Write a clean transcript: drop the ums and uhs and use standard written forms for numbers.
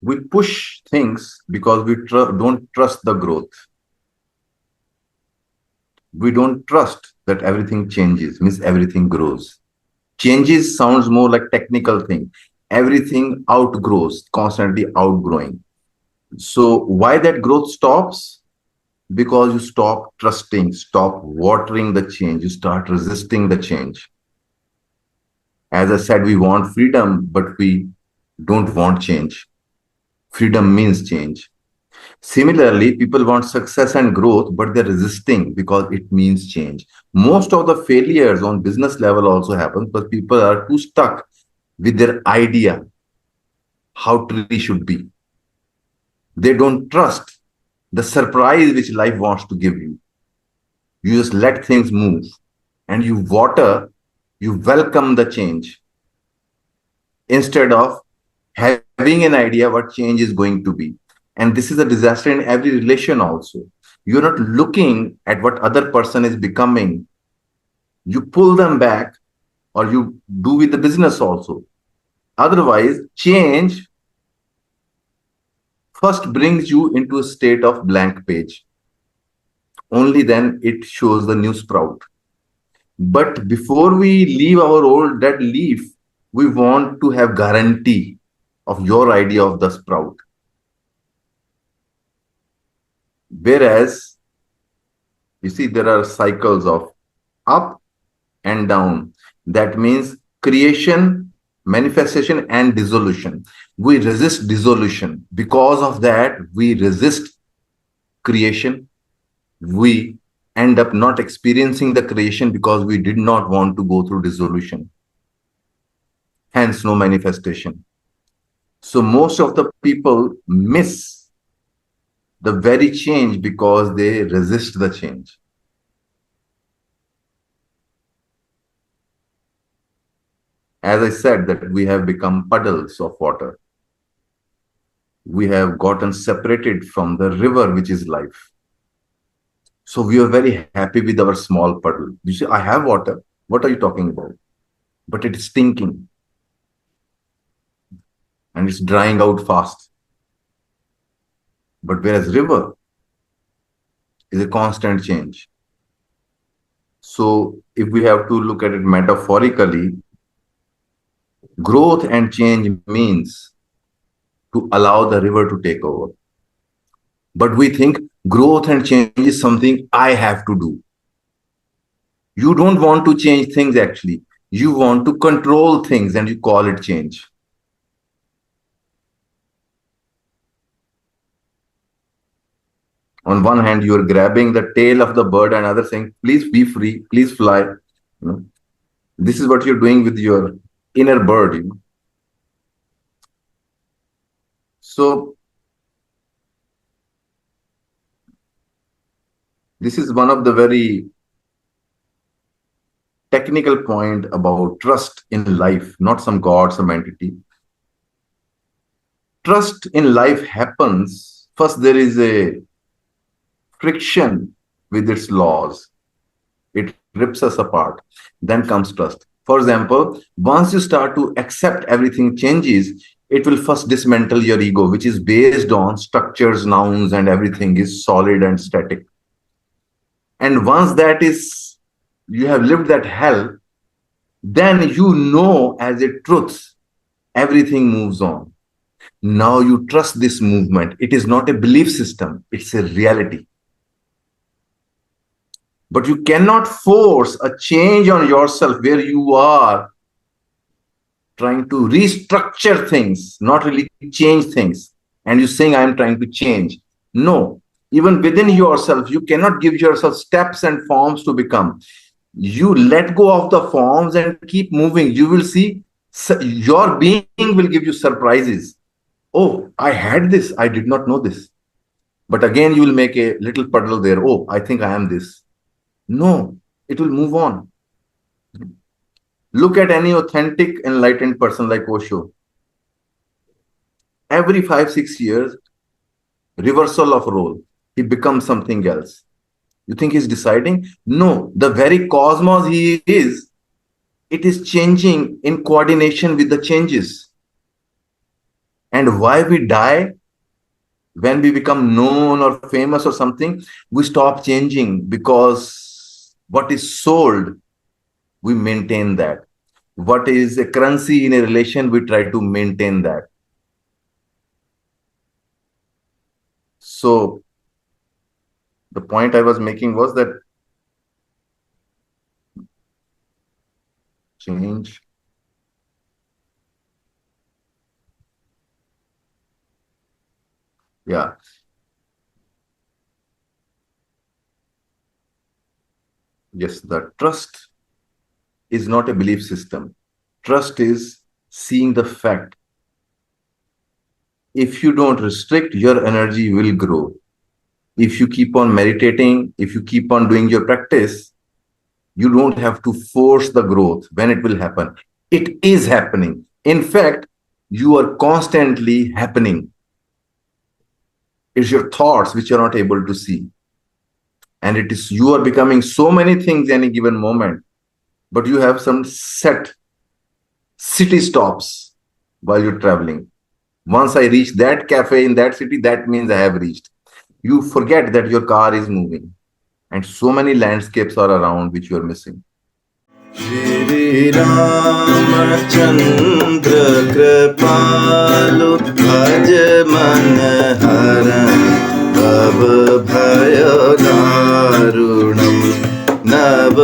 We push things because we don't trust the growth. We don't trust that everything changes, means everything grows. Changes sounds more like technical thing. Everything outgrows, constantly outgrowing. So why that growth stops? Because you stop trusting, stop watering the change, you start resisting the change. As I said, we want freedom, but we don't want change. Freedom means change. Similarly, people want success and growth, but they're resisting because it means change. Most of the failures on business level also happen because people are too stuck with their idea how tree should be. They don't trust the surprise which life wants to give you. You just let things move and you water, you welcome the change instead of having an idea what change is going to be. And this is a disaster in every relation also. You're not looking at what other person is becoming. You pull them back or you do with the business also. Otherwise, change first brings you into a state of blank page. Only then it shows the new sprout. But before we leave our old dead leaf, we want to have guarantee of your idea of the sprout. Whereas, you see, there are cycles of up and down. That means creation, manifestation, and dissolution. We resist dissolution. Because of that, we resist creation. We end up not experiencing the creation because we did not want to go through dissolution. Hence, no manifestation. So, most of the people miss the very change because they resist the change. As I said, that we have become puddles of water. We have gotten separated from the river, which is life. So we are very happy with our small puddle. You say, I have water. What are you talking about? But it is stinking and it's drying out fast. But whereas river is a constant change. So if we have to look at it metaphorically, growth and change means to allow the river to take over. But we think growth and change is something I have to do. You don't want to change things actually. You want to control things and you call it change. On one hand, you're grabbing the tail of the bird and other saying, please be free, please fly. You know, this is what you're doing with your inner bird. You know? So this is one of the very technical point about trust in life, not some god, some entity. Trust in life happens. First, there is a friction with its laws. It rips us apart. Then comes trust. For example, once you start to accept everything changes, it will first dismantle your ego, which is based on structures, nouns, and everything is solid and static. And once that is, you have lived that hell, then you know as a truth, everything moves on. Now you trust this movement. It is not a belief system, it's a reality. But you cannot force a change on yourself where you are trying to restructure things, not really change things. And you're saying, I'm trying to change. No, even within yourself, you cannot give yourself steps and forms to become. You let go of the forms and keep moving. You will see your being will give you surprises. Oh, I had this. I did not know this. But again, you will make a little puddle there. Oh, I think I am this. No, it will move on. Look at any authentic, enlightened person like Osho. Every 5, 6 years, reversal of role. He becomes something else. You think he's deciding? No, the very cosmos he is, it is changing in coordination with the changes. And why we die when we become known or famous or something, we stop changing because what is sold, we maintain that. What is a currency in a relation, we try to maintain that. So the point I was making was that change, yeah, yes, the trust is not a belief system. Trust is seeing the fact. If you don't restrict, your energy will grow. If you keep on meditating, if you keep on doing your practice, you don't have to force the growth when it will happen. It is happening. In fact, you are constantly happening. It's your thoughts which you're not able to see. And it is you are becoming so many things any given moment, but you have some set city stops while you're traveling. Once I reach that cafe in that city, that means I have reached. You forget that your car is moving, and so many landscapes are around which you are missing. Shri Ramachandra Kripalu Bhaj Man Haran Bhav Bhaya Darunam Nav